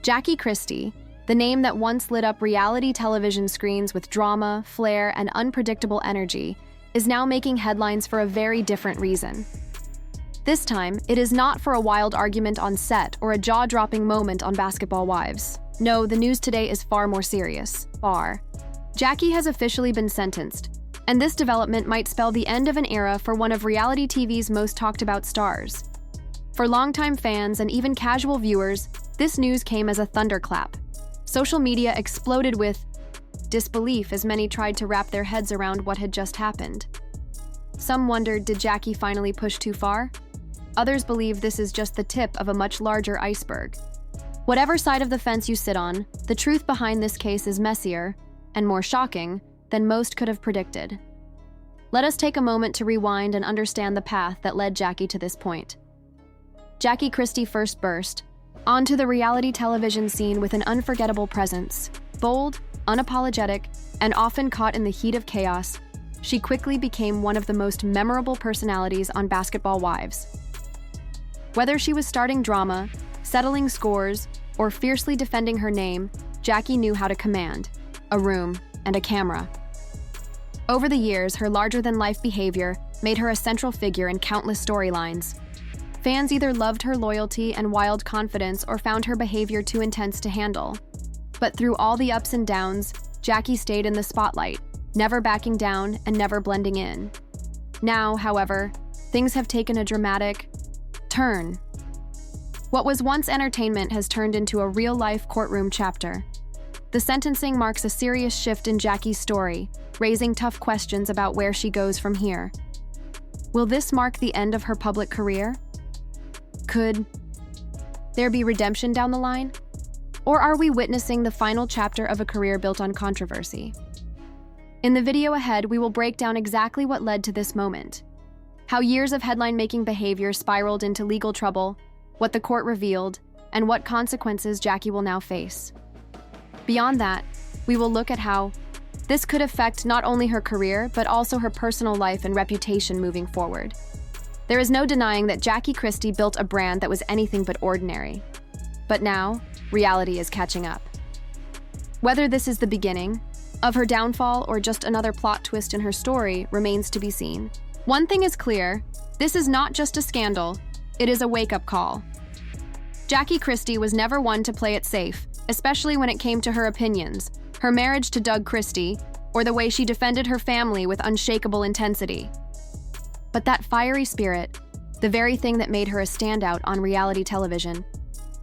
Jackie Christie, the name that once lit up reality television screens with drama, flair, and unpredictable energy, is now making headlines for a very different reason. This time, it is not for a wild argument on set or a jaw-dropping moment on Basketball Wives. No, the news today is far more serious. Jackie has officially been sentenced, and this development might spell the end of an era for one of reality TV's most talked-about stars. For longtime fans and even casual viewers, this news came as a thunderclap. Social media exploded with disbelief as many tried to wrap their heads around what had just happened. Some wondered, did Jackie finally push too far? Others believe this is just the tip of a much larger iceberg. Whatever side of the fence you sit on, the truth behind this case is messier and more shocking than most could have predicted. Let us take a moment to rewind and understand the path that led Jackie to this point. Jackie Christie first burst onto the reality television scene with an unforgettable presence. Bold, unapologetic, and often caught in the heat of chaos, she quickly became one of the most memorable personalities on Basketball Wives. Whether she was starting drama, settling scores, or fiercely defending her name, Jackie knew how to command a room and a camera. Over the years, her larger-than-life behavior made her a central figure in countless storylines. Fans either loved her loyalty and wild confidence or found her behavior too intense to handle. But through all the ups and downs, Jackie stayed in the spotlight, never backing down and never blending in. Now, however, things have taken a dramatic turn. What was once entertainment has turned into a real-life courtroom chapter. The sentencing marks a serious shift in Jackie's story, raising tough questions about where she goes from here. Will this mark the end of her public career? Could there be redemption down the line? Or are we witnessing the final chapter of a career built on controversy? In the video ahead, we will break down exactly what led to this moment, how years of headline-making behavior spiraled into legal trouble, what the court revealed, and what consequences Jackie will now face. Beyond that, we will look at how this could affect not only her career, but also her personal life and reputation moving forward. There is no denying that Jackie Christie built a brand that was anything but ordinary. But now, reality is catching up. Whether this is the beginning of her downfall or just another plot twist in her story remains to be seen. One thing is clear, this is not just a scandal, it is a wake-up call. Jackie Christie was never one to play it safe, especially when it came to her opinions, her marriage to Doug Christie, or the way she defended her family with unshakable intensity. But that fiery spirit, the very thing that made her a standout on reality television,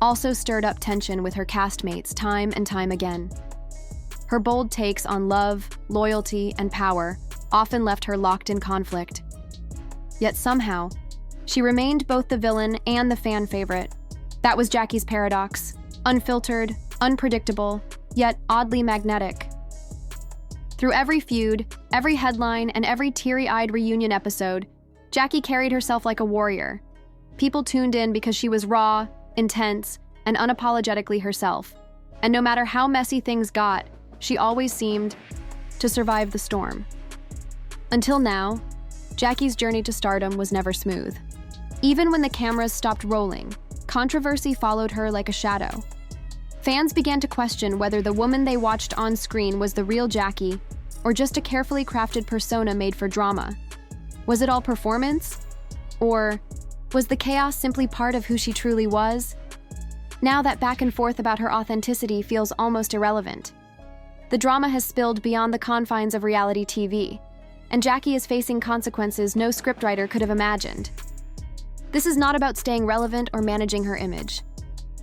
also stirred up tension with her castmates time and time again. Her bold takes on love, loyalty, and power often left her locked in conflict. Yet somehow, she remained both the villain and the fan favorite. That was Jackie's paradox: unfiltered, unpredictable, yet oddly magnetic. Through every feud, every headline, and every teary-eyed reunion episode, Jackie carried herself like a warrior. People tuned in because she was raw, intense, and unapologetically herself. And no matter how messy things got, she always seemed to survive the storm. Until now, Jackie's journey to stardom was never smooth. Even when the cameras stopped rolling, controversy followed her like a shadow. Fans began to question whether the woman they watched on screen was the real Jackie or just a carefully crafted persona made for drama. Was it all performance? Or was the chaos simply part of who she truly was? Now that back and forth about her authenticity feels almost irrelevant. The drama has spilled beyond the confines of reality TV, and Jackie is facing consequences no scriptwriter could have imagined. This is not about staying relevant or managing her image.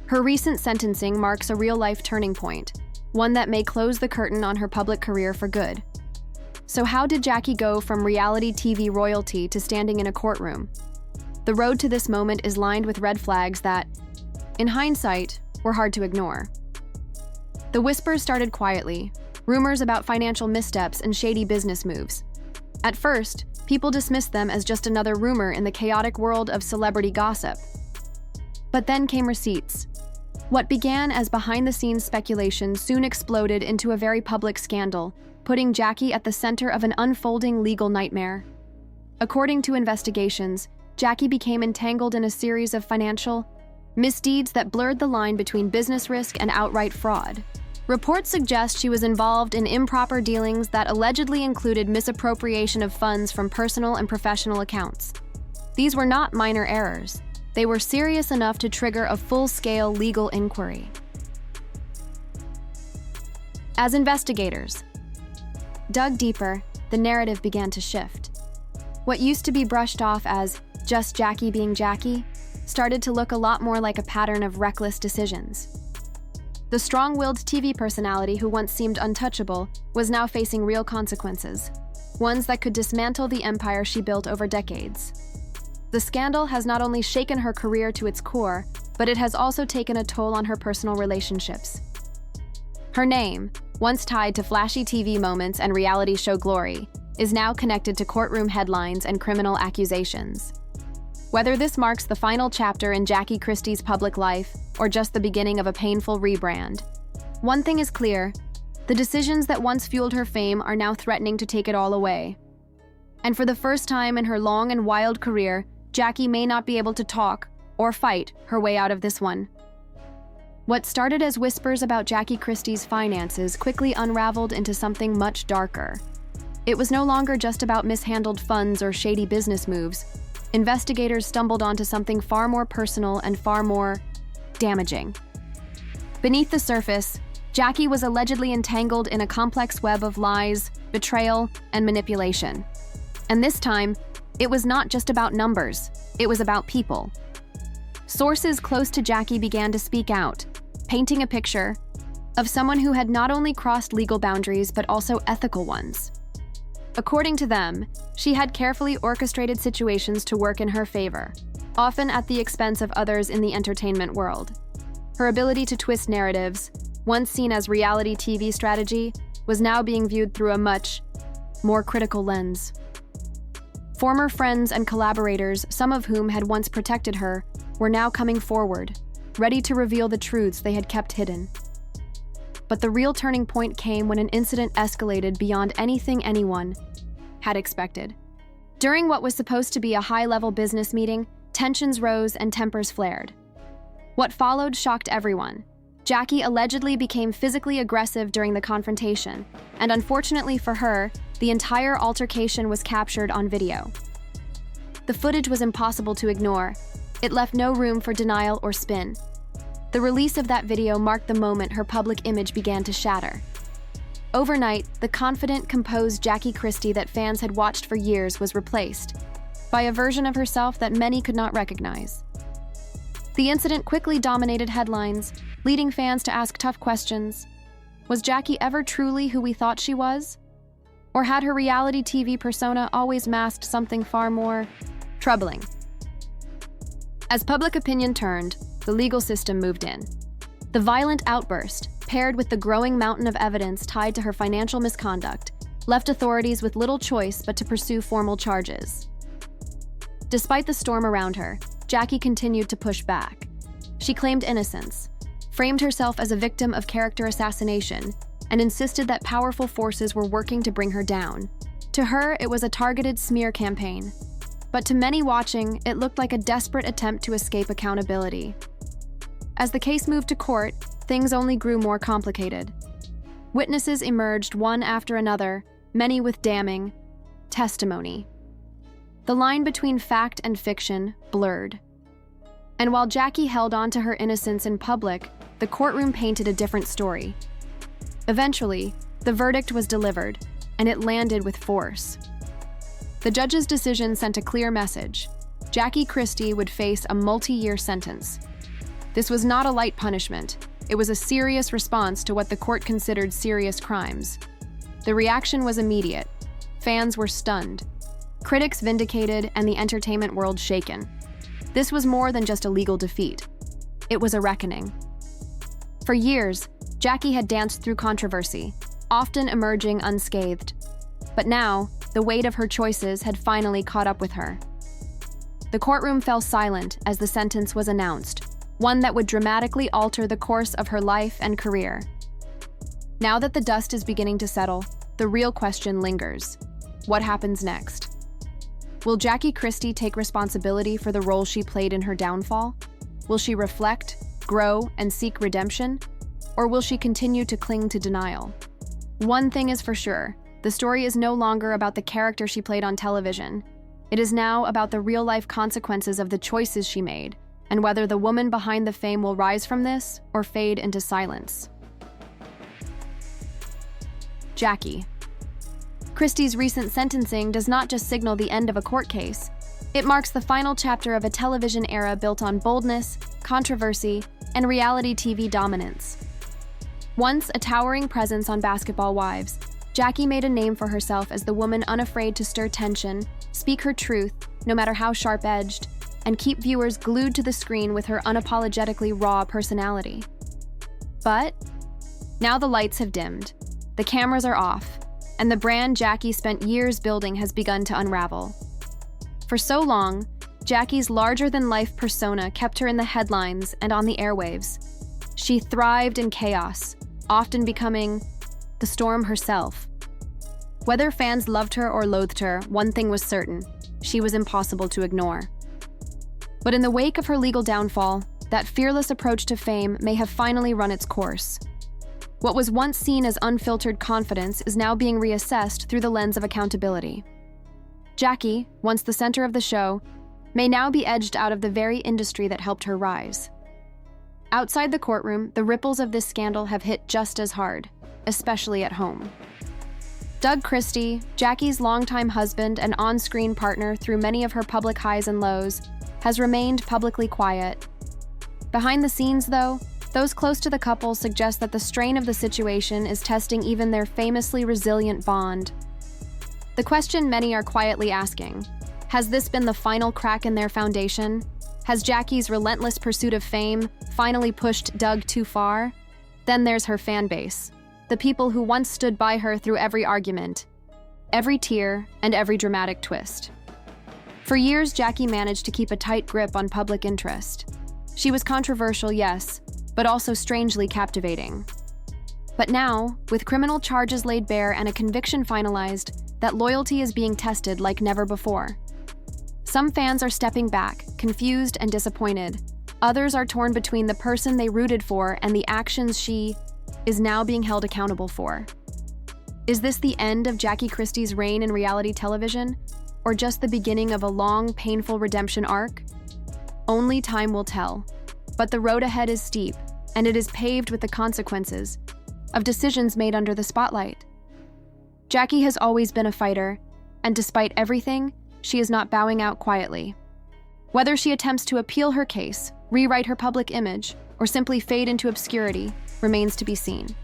Her recent sentencing marks a real-life turning point, one that may close the curtain on her public career for good. So how did Jackie go from reality TV royalty to standing in a courtroom? The road to this moment is lined with red flags that, in hindsight, were hard to ignore. The whispers started quietly, rumors about financial missteps and shady business moves. At first, people dismissed them as just another rumor in the chaotic world of celebrity gossip. But then came receipts. What began as behind-the-scenes speculation soon exploded into a very public scandal, putting Jackie at the center of an unfolding legal nightmare. According to investigations, Jackie became entangled in a series of financial misdeeds that blurred the line between business risk and outright fraud. Reports suggest she was involved in improper dealings that allegedly included misappropriation of funds from personal and professional accounts. These were not minor errors. They were serious enough to trigger a full-scale legal inquiry. As investigators dug deeper, the narrative began to shift. What used to be brushed off as just Jackie being Jackie started to look a lot more like a pattern of reckless decisions. The strong-willed TV personality who once seemed untouchable was now facing real consequences, ones that could dismantle the empire she built over decades. The scandal has not only shaken her career to its core, but it has also taken a toll on her personal relationships. Her name, once tied to flashy TV moments and reality show glory, is now connected to courtroom headlines and criminal accusations. Whether this marks the final chapter in Jackie Christie's public life or just the beginning of a painful rebrand, one thing is clear: the decisions that once fueled her fame are now threatening to take it all away. And for the first time in her long and wild career, Jackie may not be able to talk or fight her way out of this one. What started as whispers about Jackie Christie's finances quickly unraveled into something much darker. It was no longer just about mishandled funds or shady business moves. Investigators stumbled onto something far more personal and far more damaging. Beneath the surface, Jackie was allegedly entangled in a complex web of lies, betrayal, and manipulation. And this time, it was not just about numbers, it was about people. Sources close to Jackie began to speak out, painting a picture of someone who had not only crossed legal boundaries but also ethical ones. According to them, she had carefully orchestrated situations to work in her favor, often at the expense of others in the entertainment world. Her ability to twist narratives, once seen as reality TV strategy, was now being viewed through a much more critical lens. Former friends and collaborators, some of whom had once protected her, were now coming forward, ready to reveal the truths they had kept hidden. But the real turning point came when an incident escalated beyond anything anyone had expected. During what was supposed to be a high-level business meeting, tensions rose and tempers flared. What followed shocked everyone. Jackie allegedly became physically aggressive during the confrontation, and unfortunately for her, the entire altercation was captured on video. The footage was impossible to ignore. It left no room for denial or spin. The release of that video marked the moment her public image began to shatter. Overnight, the confident, composed Jackie Christie that fans had watched for years was replaced by a version of herself that many could not recognize. The incident quickly dominated headlines, leading fans to ask tough questions. Was Jackie ever truly who we thought she was? Or had her reality TV persona always masked something far more troubling? As public opinion turned, the legal system moved in. The violent outburst, paired with the growing mountain of evidence tied to her financial misconduct, left authorities with little choice but to pursue formal charges. Despite the storm around her, Jackie continued to push back. She claimed innocence, framed herself as a victim of character assassination, and insisted that powerful forces were working to bring her down. To her, it was a targeted smear campaign. But to many watching, it looked like a desperate attempt to escape accountability. As the case moved to court, things only grew more complicated. Witnesses emerged one after another, many with damning testimony. The line between fact and fiction blurred. And while Jackie held on to her innocence in public, the courtroom painted a different story. Eventually, the verdict was delivered, and it landed with force. The judge's decision sent a clear message. Jackie Christie would face a multi-year sentence. This was not a light punishment. It was a serious response to what the court considered serious crimes. The reaction was immediate. Fans were stunned. Critics vindicated, and the entertainment world shaken. This was more than just a legal defeat. It was a reckoning. For years, Jackie had danced through controversy, often emerging unscathed. But now, the weight of her choices had finally caught up with her. The courtroom fell silent as the sentence was announced, one that would dramatically alter the course of her life and career. Now that the dust is beginning to settle, the real question lingers. What happens next? Will Jackie Christie take responsibility for the role she played in her downfall? Will she reflect, grow, and seek redemption? Or will she continue to cling to denial? One thing is for sure, the story is no longer about the character she played on television. It is now about the real-life consequences of the choices she made, and whether the woman behind the fame will rise from this or fade into silence. Jackie. Christie's recent sentencing does not just signal the end of a court case. It marks the final chapter of a television era built on boldness, controversy, and reality TV dominance. Once a towering presence on Basketball Wives, Jackie made a name for herself as the woman unafraid to stir tension, speak her truth, no matter how sharp-edged, and keep viewers glued to the screen with her unapologetically raw personality. But now the lights have dimmed, the cameras are off, and the brand Jackie spent years building has begun to unravel. For so long, Jackie's larger-than-life persona kept her in the headlines and on the airwaves. She thrived in chaos, often becoming the storm herself. Whether fans loved her or loathed her, one thing was certain: she was impossible to ignore. But in the wake of her legal downfall, that fearless approach to fame may have finally run its course. What was once seen as unfiltered confidence is now being reassessed through the lens of accountability. Jackie, once the center of the show, may now be edged out of the very industry that helped her rise. Outside the courtroom, the ripples of this scandal have hit just as hard, especially at home. Doug Christie, Jackie's longtime husband and on-screen partner through many of her public highs and lows, has remained publicly quiet. Behind the scenes, though, those close to the couple suggest that the strain of the situation is testing even their famously resilient bond. The question many are quietly asking: has this been the final crack in their foundation? Has Jackie's relentless pursuit of fame finally pushed Doug too far? Then there's her fan base, the people who once stood by her through every argument, every tear, and every dramatic twist. For years, Jackie managed to keep a tight grip on public interest. She was controversial, yes, but also strangely captivating. But now, with criminal charges laid bare and a conviction finalized, that loyalty is being tested like never before. Some fans are stepping back, confused and disappointed. Others are torn between the person they rooted for and the actions she is now being held accountable for. Is this the end of Jackie Christie's reign in reality television, or just the beginning of a long, painful redemption arc? Only time will tell. But the road ahead is steep, and it is paved with the consequences of decisions made under the spotlight. Jackie has always been a fighter, and despite everything, she is not bowing out quietly. Whether she attempts to appeal her case, rewrite her public image, or simply fade into obscurity remains to be seen.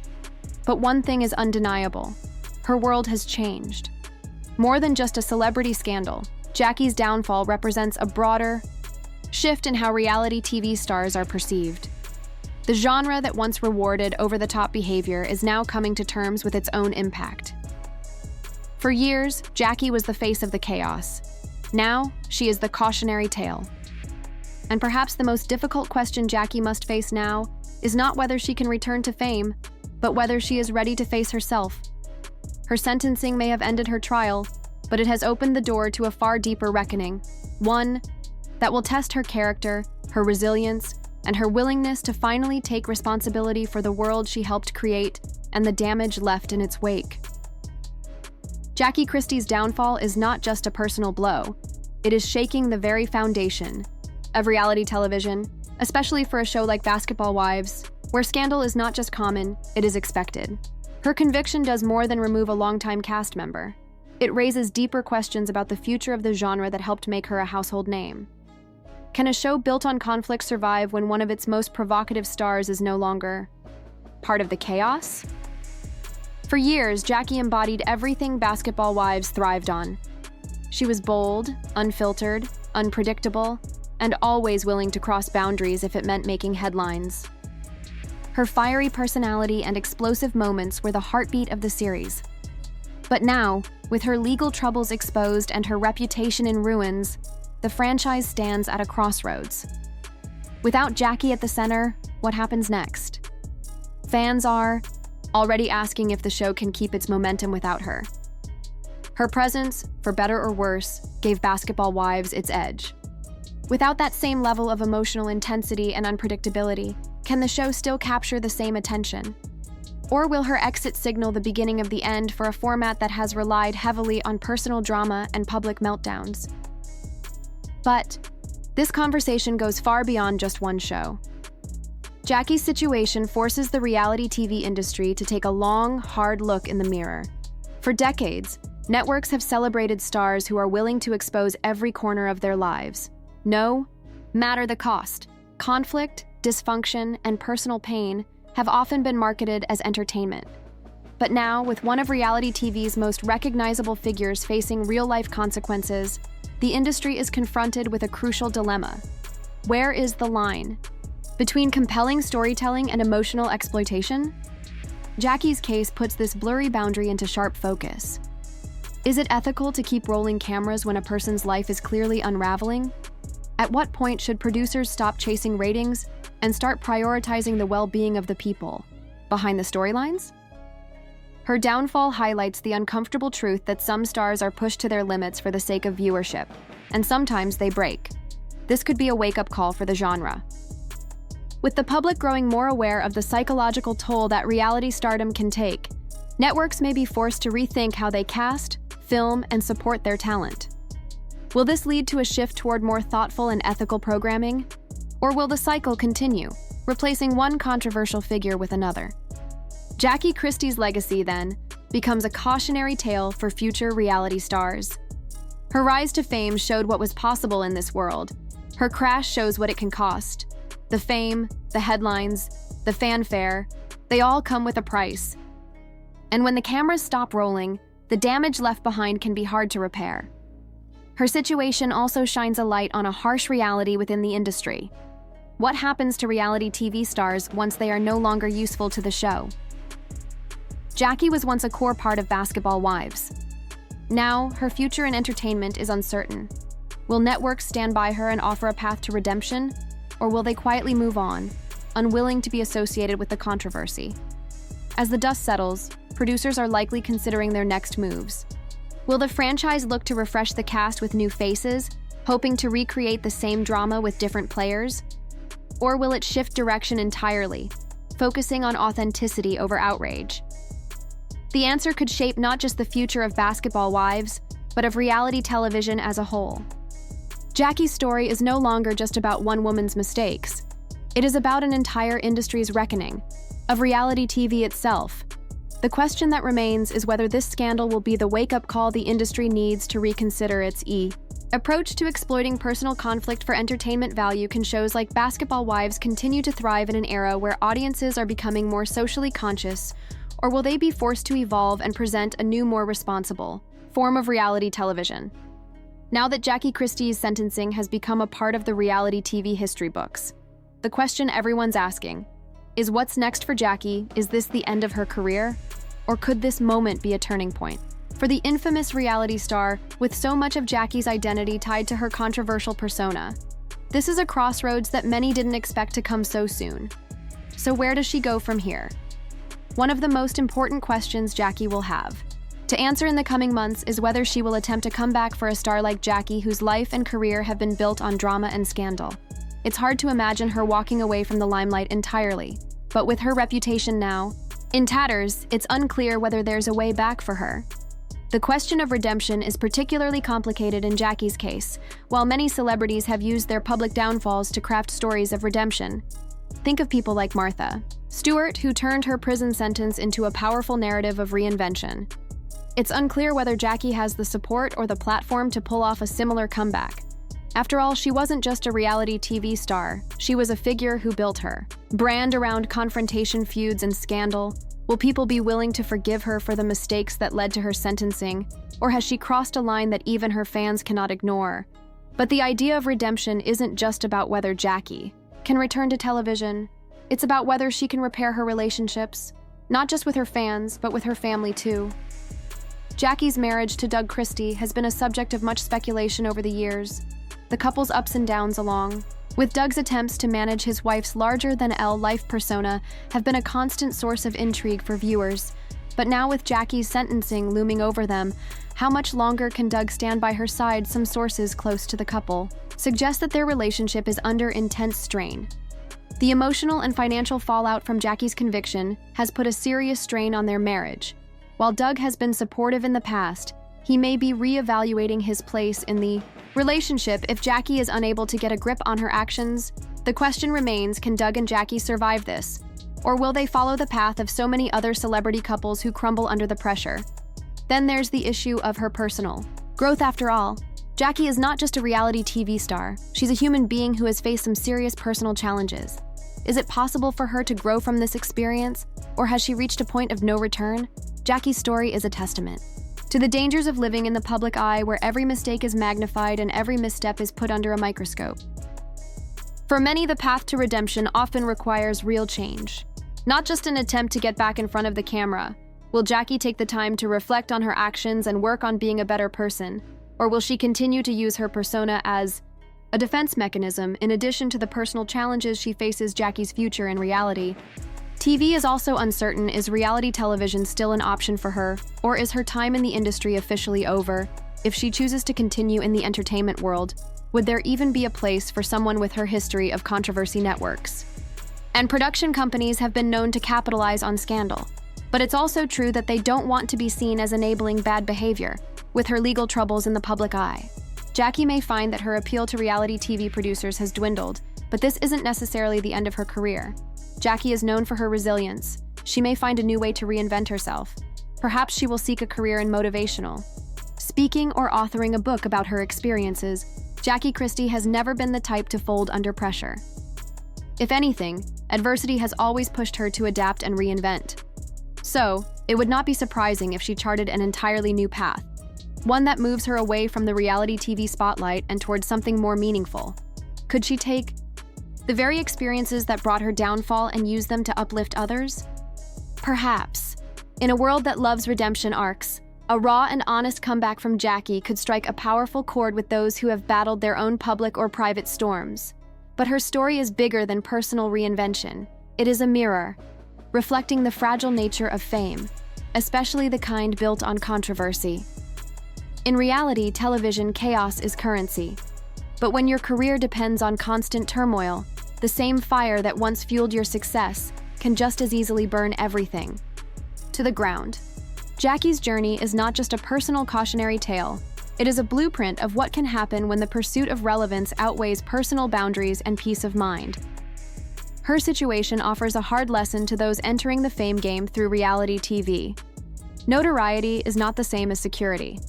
But one thing is undeniable: her world has changed. More than just a celebrity scandal, Jackie's downfall represents a broader shift in how reality TV stars are perceived. The genre that once rewarded over-the-top behavior is now coming to terms with its own impact. For years, Jackie was the face of the chaos. Now, she is the cautionary tale. And perhaps the most difficult question Jackie must face now is not whether she can return to fame, but whether she is ready to face herself. Her sentencing may have ended her trial, but it has opened the door to a far deeper reckoning, one that will test her character, her resilience, and her willingness to finally take responsibility for the world she helped create and the damage left in its wake. Jackie Christie's downfall is not just a personal blow. It is shaking the very foundation of reality television, especially for a show like Basketball Wives, where scandal is not just common, it is expected. Her conviction does more than remove a longtime cast member. It raises deeper questions about the future of the genre that helped make her a household name. Can a show built on conflict survive when one of its most provocative stars is no longer part of the chaos? For years, Jackie embodied everything Basketball Wives thrived on. She was bold, unfiltered, unpredictable, and always willing to cross boundaries if it meant making headlines. Her fiery personality and explosive moments were the heartbeat of the series. But now, with her legal troubles exposed and her reputation in ruins, the franchise stands at a crossroads. Without Jackie at the center, what happens next? Fans are already asking if the show can keep its momentum without her. Her presence, for better or worse, gave Basketball Wives its edge. Without that same level of emotional intensity and unpredictability, can the show still capture the same attention? Or will her exit signal the beginning of the end for a format that has relied heavily on personal drama and public meltdowns? But this conversation goes far beyond just one show. Jackie's situation forces the reality TV industry to take a long, hard look in the mirror. For decades, networks have celebrated stars who are willing to expose every corner of their lives. No matter the cost. Conflict, dysfunction, and personal pain have often been marketed as entertainment. But now, with one of reality TV's most recognizable figures facing real-life consequences, the industry is confronted with a crucial dilemma. Where is the line between compelling storytelling and emotional exploitation? Jackie's case puts this blurry boundary into sharp focus. Is it ethical to keep rolling cameras when a person's life is clearly unraveling? At what point should producers stop chasing ratings and start prioritizing the well-being of the people behind the storylines? Her downfall highlights the uncomfortable truth that some stars are pushed to their limits for the sake of viewership, and sometimes they break. This could be a wake-up call for the genre. With the public growing more aware of the psychological toll that reality stardom can take, networks may be forced to rethink how they cast, film, and support their talent. Will this lead to a shift toward more thoughtful and ethical programming? Or will the cycle continue, replacing one controversial figure with another? Jackie Christie's legacy, then, becomes a cautionary tale for future reality stars. Her rise to fame showed what was possible in this world. Her crash shows what it can cost. The fame, the headlines, the fanfare, they all come with a price. And when the cameras stop rolling, the damage left behind can be hard to repair. Her situation also shines a light on a harsh reality within the industry. What happens to reality TV stars once they are no longer useful to the show? Jackie was once a core part of Basketball Wives. Now, her future in entertainment is uncertain. Will networks stand by her and offer a path to redemption? Or will they quietly move on, unwilling to be associated with the controversy? As the dust settles, producers are likely considering their next moves. Will the franchise look to refresh the cast with new faces, hoping to recreate the same drama with different players? Or will it shift direction entirely, focusing on authenticity over outrage? The answer could shape not just the future of Basketball Wives, but of reality television as a whole. Jackie's story is no longer just about one woman's mistakes. It is about an entire industry's reckoning, of reality TV itself. The question that remains is whether this scandal will be the wake-up call the industry needs to reconsider its approach to exploiting personal conflict for entertainment value. Can shows like Basketball Wives continue to thrive in an era where audiences are becoming more socially conscious, or will they be forced to evolve and present a new, more responsible form of reality television? Now that Jackie Christie's sentencing has become a part of the reality TV history books, the question everyone's asking is, what's next for Jackie? Is this the end of her career? Or could this moment be a turning point? For the infamous reality star, with so much of Jackie's identity tied to her controversial persona, this is a crossroads that many didn't expect to come so soon. So where does she go from here? One of the most important questions Jackie will have to answer in the coming months is whether she will attempt a comeback for a star like Jackie, whose life and career have been built on drama and scandal. It's hard to imagine her walking away from the limelight entirely, but with her reputation now in tatters, it's unclear whether there's a way back for her. The question of redemption is particularly complicated in Jackie's case. While many celebrities have used their public downfalls to craft stories of redemption, think of people like Martha Stewart, who turned her prison sentence into a powerful narrative of reinvention. It's unclear whether Jackie has the support or the platform to pull off a similar comeback. After all, she wasn't just a reality TV star, she was a figure who built her brand around confrontation, feuds, and scandal. Will people be willing to forgive her for the mistakes that led to her sentencing, or has she crossed a line that even her fans cannot ignore? But the idea of redemption isn't just about whether Jackie can return to television. It's about whether she can repair her relationships, not just with her fans, but with her family too. Jackie's marriage to Doug Christie has been a subject of much speculation over the years. The couple's ups and downs, along with Doug's attempts to manage his wife's larger-than-life life persona, have been a constant source of intrigue for viewers. But now, with Jackie's sentencing looming over them, how much longer can Doug stand by her side? Some sources close to the couple suggest that their relationship is under intense strain. The emotional and financial fallout from Jackie's conviction has put a serious strain on their marriage. While Doug has been supportive in the past, he may be reevaluating his place in the relationship if Jackie is unable to get a grip on her actions. The question remains, can Doug and Jackie survive this? Or will they follow the path of so many other celebrity couples who crumble under the pressure? Then there's the issue of her personal growth. After all, Jackie is not just a reality TV star. She's a human being who has faced some serious personal challenges. Is it possible for her to grow from this experience, or has she reached a point of no return? Jackie's story is a testament to the dangers of living in the public eye, where every mistake is magnified and every misstep is put under a microscope. For many, the path to redemption often requires real change, not just an attempt to get back in front of the camera. Will Jackie take the time to reflect on her actions and work on being a better person? Or will she continue to use her persona as a defense mechanism in addition to the personal challenges she faces? Jackie's future in reality TV is also uncertain. Is reality television still an option for her, or is her time in the industry officially over? If she chooses to continue in the entertainment world, would there even be a place for someone with her history of controversy? Networks and production companies have been known to capitalize on scandal, but it's also true that they don't want to be seen as enabling bad behavior. With her legal troubles in the public eye, Jackie may find that her appeal to reality TV producers has dwindled, but this isn't necessarily the end of her career. Jackie is known for her resilience. She may find a new way to reinvent herself. Perhaps she will seek a career in motivational speaking or authoring a book about her experiences. Jackie Christie has never been the type to fold under pressure. If anything, adversity has always pushed her to adapt and reinvent. So, it would not be surprising if she charted an entirely new path, one that moves her away from the reality TV spotlight and towards something more meaningful. Could she take the very experiences that brought her downfall and use them to uplift others? Perhaps. In a world that loves redemption arcs, a raw and honest comeback from Jackie could strike a powerful chord with those who have battled their own public or private storms. But her story is bigger than personal reinvention. It is a mirror, reflecting the fragile nature of fame, especially the kind built on controversy. In reality television, chaos is currency. But when your career depends on constant turmoil, the same fire that once fueled your success can just as easily burn everything to the ground. Jackie's journey is not just a personal cautionary tale. It is a blueprint of what can happen when the pursuit of relevance outweighs personal boundaries and peace of mind. Her situation offers a hard lesson to those entering the fame game through reality TV. Notoriety is not the same as security.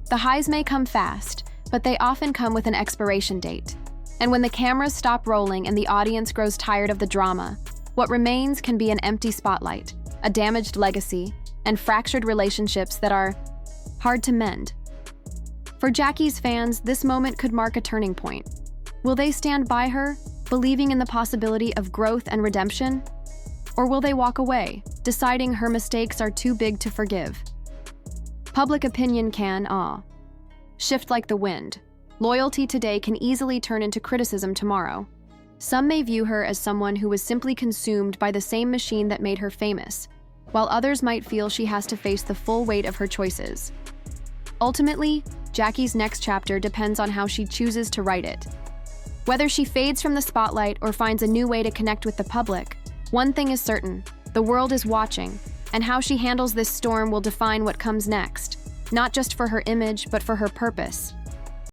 The highs may come fast, but they often come with an expiration date. And when the cameras stop rolling and the audience grows tired of the drama, what remains can be an empty spotlight, a damaged legacy, and fractured relationships that are hard to mend. For Jackie's fans, this moment could mark a turning point. Will they stand by her, believing in the possibility of growth and redemption? Or will they walk away, deciding her mistakes are too big to forgive? Public opinion can shift like the wind. Loyalty today can easily turn into criticism tomorrow. Some may view her as someone who was simply consumed by the same machine that made her famous, while others might feel she has to face the full weight of her choices. Ultimately, Jackie's next chapter depends on how she chooses to write it. Whether she fades from the spotlight or finds a new way to connect with the public, one thing is certain: the world is watching, and how she handles this storm will define what comes next, not just for her image, but for her purpose.